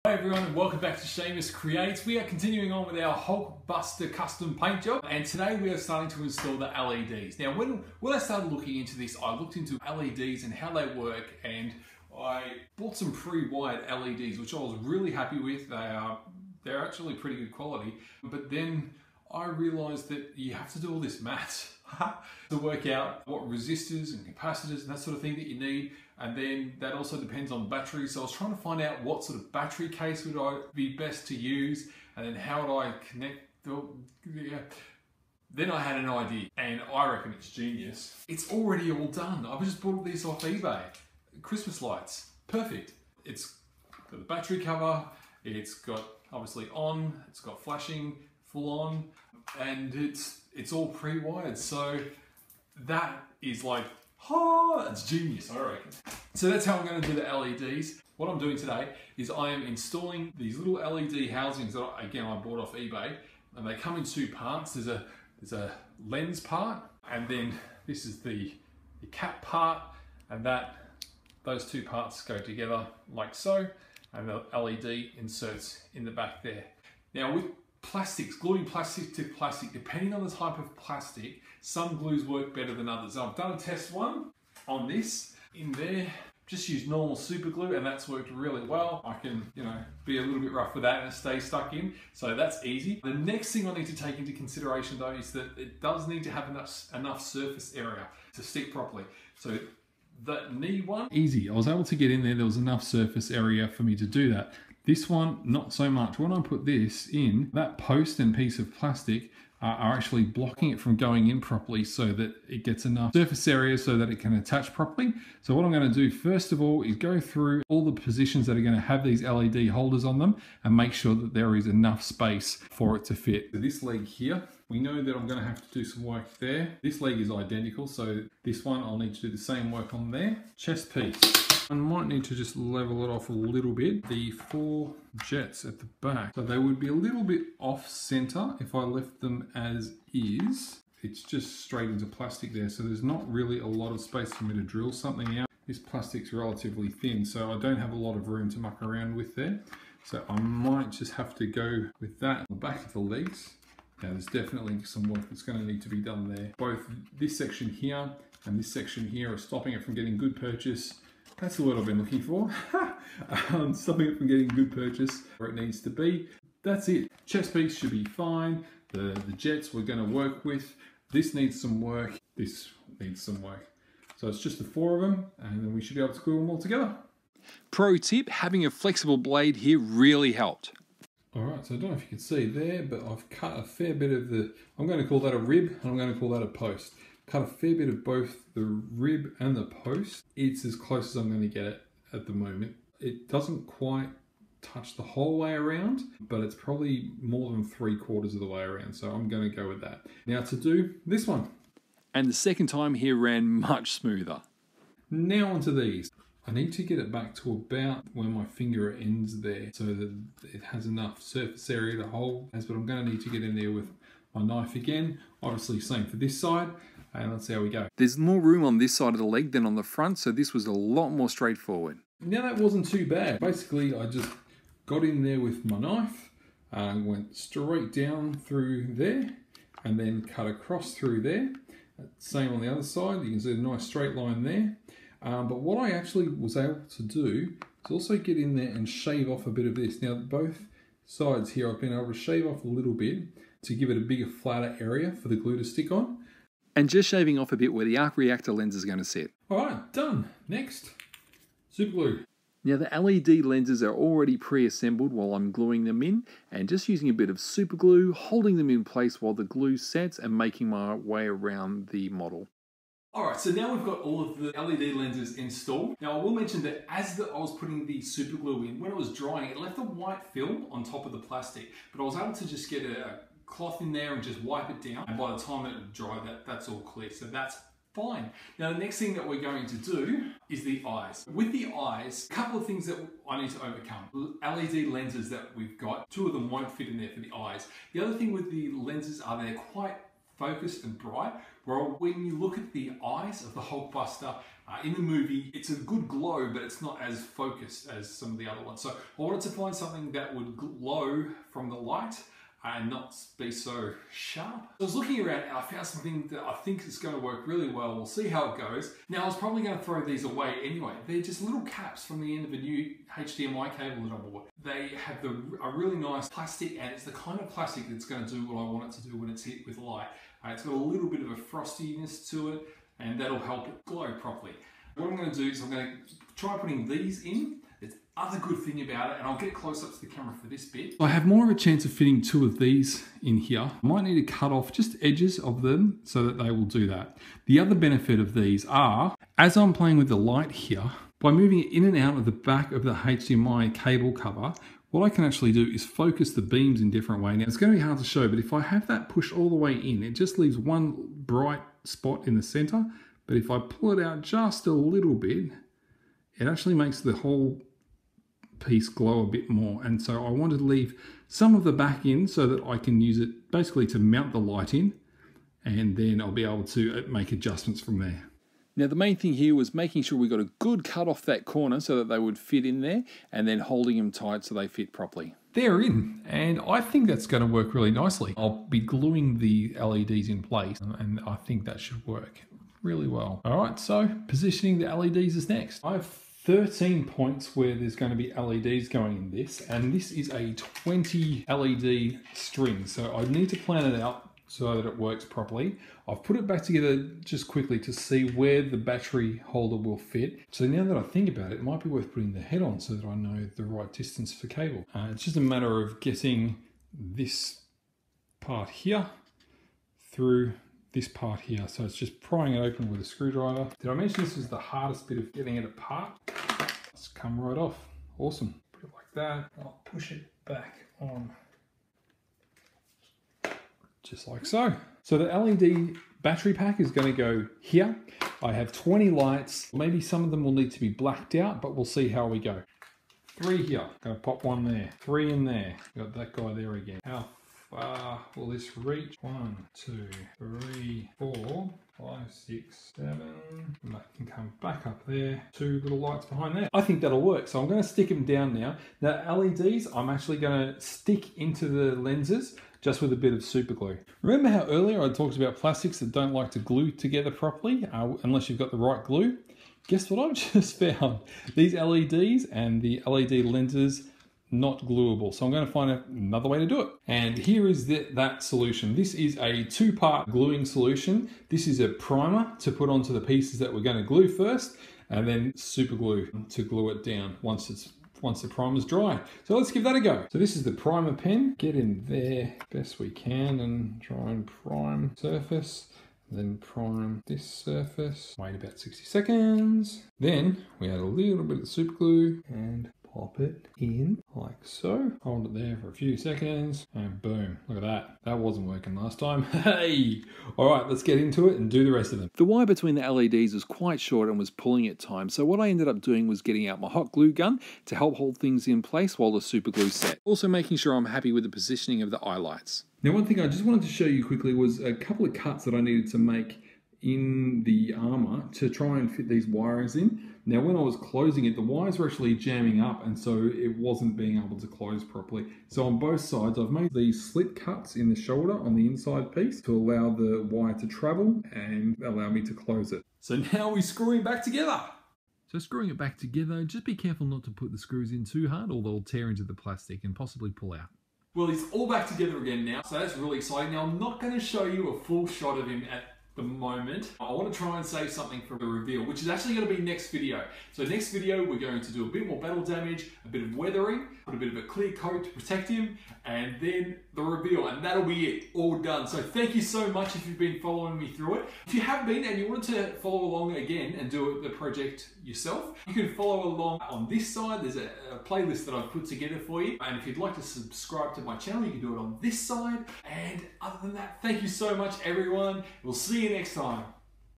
Hi everyone and welcome back to Shamus Creates. We are continuing on with our HulkBuster custom paint job, and today we are starting to install the LEDs. Now when I started looking into this, I looked into LEDs and how they work, and I bought some pre-wired LEDs which I was really happy with. They're actually pretty good quality, but then I realized that you have to do all this maths to work out what resistors and capacitors and that sort of thing that you need, and then that also depends on batteries. So I was trying to find out what sort of battery case would I be best to use, and then how would I connect Then I had an idea, and I reckon it's genius. It's already all done. I've just bought this off eBay. Christmas lights, perfect. It's got the battery cover, it's got obviously on, it's got flashing full on, and it's all pre-wired. So that is like, oh, that's genius, I reckon. So that's how I'm going to do the LEDs. What I'm doing today is I am installing these little LED housings that I bought off eBay, and they come in two parts. There's a lens part, and then this is the cap part, and those two parts go together like so, and the LED inserts in the back there. Now with plastics, gluing plastic to plastic, depending on the type of plastic, some glues work better than others. I've done a test one on this. In there, just use normal super glue, and that's worked really well. I can, be a little bit rough with that and it stays stuck in, so that's easy. The next thing I need to take into consideration though is that it does need to have enough surface area to stick properly. So that knee one, easy. I was able to get in there was enough surface area for me to do that. This one, not so much. When I put this in, that post and piece of plastic are actually blocking it from going in properly, so that it gets enough surface area so that it can attach properly. So what I'm going to do first of all is go through all the positions that are going to have these LED holders on them and make sure that there is enough space for it to fit. So this leg here, we know that I'm going to have to do some work there. This leg is identical, so this one I'll need to do the same work on there. Chest piece, I might need to just level it off a little bit. The 4 jets at the back, so they would be a little bit off center if I left them as is. It's just straight into plastic there, so there's not really a lot of space for me to drill something out. This plastic's relatively thin, so I don't have a lot of room to muck around with there. So I might just have to go with that on the back of the legs. Now there's definitely some work that's going to need to be done there. Both this section here and this section here are stopping it from getting good purchase. That's the word I've been looking for. Stopping it from getting good purchase where it needs to be. That's it. Chest piece should be fine. The jets we're going to work with. This needs some work. This needs some work. So it's just the 4 of them, and then we should be able to glue them all together. Pro tip, having a flexible blade here really helped. Alright, so I don't know if you can see there, but I've cut a fair bit of I'm going to call that a rib, and I'm going to call that a post. Cut a fair bit of both the rib and the post. It's as close as I'm going to get it at the moment. It doesn't quite touch the whole way around, but it's probably more than 3/4 of the way around, so I'm going to go with that. Now to do this one. And the second time here ran much smoother. Now onto these. I need to get it back to about where my finger ends there, so that it has enough surface area to hold. But I'm going to need to get in there with my knife again. Obviously same for this side. And let's see how we go. There's more room on this side of the leg than on the front, so this was a lot more straightforward. Now that wasn't too bad. Basically, I just got in there with my knife, went straight down through there, and then cut across through there. Same on the other side. You can see a nice straight line there. But what I actually was able to do is also get in there and shave off a bit of this. Now both sides here I've been able to shave off a little bit to give it a bigger, flatter area for the glue to stick on. And just shaving off a bit where the arc reactor lens is going to sit. Alright, done. Next, super glue. Now the LED lenses are already pre-assembled while I'm gluing them in, and just using a bit of super glue, holding them in place while the glue sets and making my way around the model. Alright, so now we've got all of the LED lenses installed. Now I will mention that as I was putting the super glue in, when it was drying, it left a white film on top of the plastic, but I was able to just get a cloth in there and just wipe it down, and by the time it dried, that's all clear, so that's fine. Now the next thing that we're going to do is the eyes. With the eyes, a couple of things that I need to overcome. LED lenses that we've got, 2 of them won't fit in there for the eyes. The other thing with the lenses are they're quite focused and bright. Well, when you look at the eyes of the HulkBuster in the movie, it's a good glow, but it's not as focused as some of the other ones. So I wanted to find something that would glow from the light and not be so sharp. I was looking around and I found something that I think is going to work really well. We'll see how it goes. Now, I was probably going to throw these away anyway. They're just little caps from the end of a new HDMI cable that I bought. They have a really nice plastic, and it's the kind of plastic that's going to do what I want it to do when it's hit with light. It's got a little bit of a frostiness to it, and that'll help it glow properly. What I'm going to do is I'm going to try putting these in. There's other good thing about it, and I'll get close up to the camera for this bit. I have more of a chance of fitting 2 of these in here. I might need to cut off just edges of them so that they will do that. The other benefit of these are, as I'm playing with the light here, by moving it in and out of the back of the HDMI cable cover, what I can actually do is focus the beams in different ways. Now, it's going to be hard to show, but if I have that push all the way in, it just leaves one bright spot in the center. But if I pull it out just a little bit, it actually makes the whole piece glow a bit more. And so I want to leave some of the back in so that I can use it basically to mount the light in, and then I'll be able to make adjustments from there. Now, the main thing here was making sure we got a good cut off that corner so that they would fit in there, and then holding them tight so they fit properly. They're in, and I think that's going to work really nicely. I'll be gluing the LEDs in place, and I think that should work really well. All right, so positioning the LEDs is next. I have 13 points where there's going to be LEDs going in this, and this is a 20 LED string, so I need to plan it out so that it works properly. I've put it back together just quickly to see where the battery holder will fit. So now that I think about it, it might be worth putting the head on so that I know the right distance for cable. It's just a matter of getting this part here through this part here. So it's just prying it open with a screwdriver. Did I mention this was the hardest bit of getting it apart? It's come right off. Awesome. Put it like that. I'll push it back on. Just like so. So the LED battery pack is going to go here. I have 20 lights. Maybe some of them will need to be blacked out, but we'll see how we go. 3 here. Going to pop 1 there. 3 in there. Got that guy there again. How far will this reach? 1, 2, 3, 4, 5, 6, 7. And that can come back up there. 2 little lights behind there. I think that'll work. So I'm going to stick them down now. Now LEDs, I'm actually going to stick into the lenses just with a bit of super glue. Remember how earlier I talked about plastics that don't like to glue together properly unless you've got the right glue? Guess what I've just found? These LEDs and the LED lenses, not gluable. So I'm going to find another way to do it. And here is that solution. This is a 2-part gluing solution. This is a primer to put onto the pieces that we're going to glue first, and then super glue to glue it down once the primer's dry. So let's give that a go. So this is the primer pen. Get in there best we can and try and prime surface. Then prime this surface. Wait about 60 seconds. Then we add a little bit of super glue and pop it in like so. Hold it there for a few seconds and boom, look at that. That wasn't working last time. Hey! All right, let's get into it and do the rest of them. The wire between the LEDs was quite short and was pulling at times. So what I ended up doing was getting out my hot glue gun to help hold things in place while the super glue set. Also making sure I'm happy with the positioning of the eye lights. Now, one thing I just wanted to show you quickly was a couple of cuts that I needed to make in the armor to try and fit these wirings in. Now, when I was closing it, the wires were actually jamming up, and so it wasn't being able to close properly. So on both sides, I've made these slit cuts in the shoulder on the inside piece to allow the wire to travel and allow me to close it. So now we're screwing back together. So screwing it back together, just be careful not to put the screws in too hard or they'll tear into the plastic and possibly pull out. Well, it's all back together again now, so that's really exciting. Now, I'm not going to show you a full shot of him at the moment. I want to try and save something for the reveal, which is actually going to be next video. So next video, we're going to do a bit more battle damage, a bit of weathering, put a bit of a clear coat to protect him, and then the reveal, and that'll be it, all done. So thank you so much if you've been following me through it. If you have been and you wanted to follow along again and do the project yourself, you can follow along on this side. There's a playlist that I've put together for you. And if you'd like to subscribe to my channel, you can do it on this side. And other than that, thank you so much, everyone. We'll see you next time.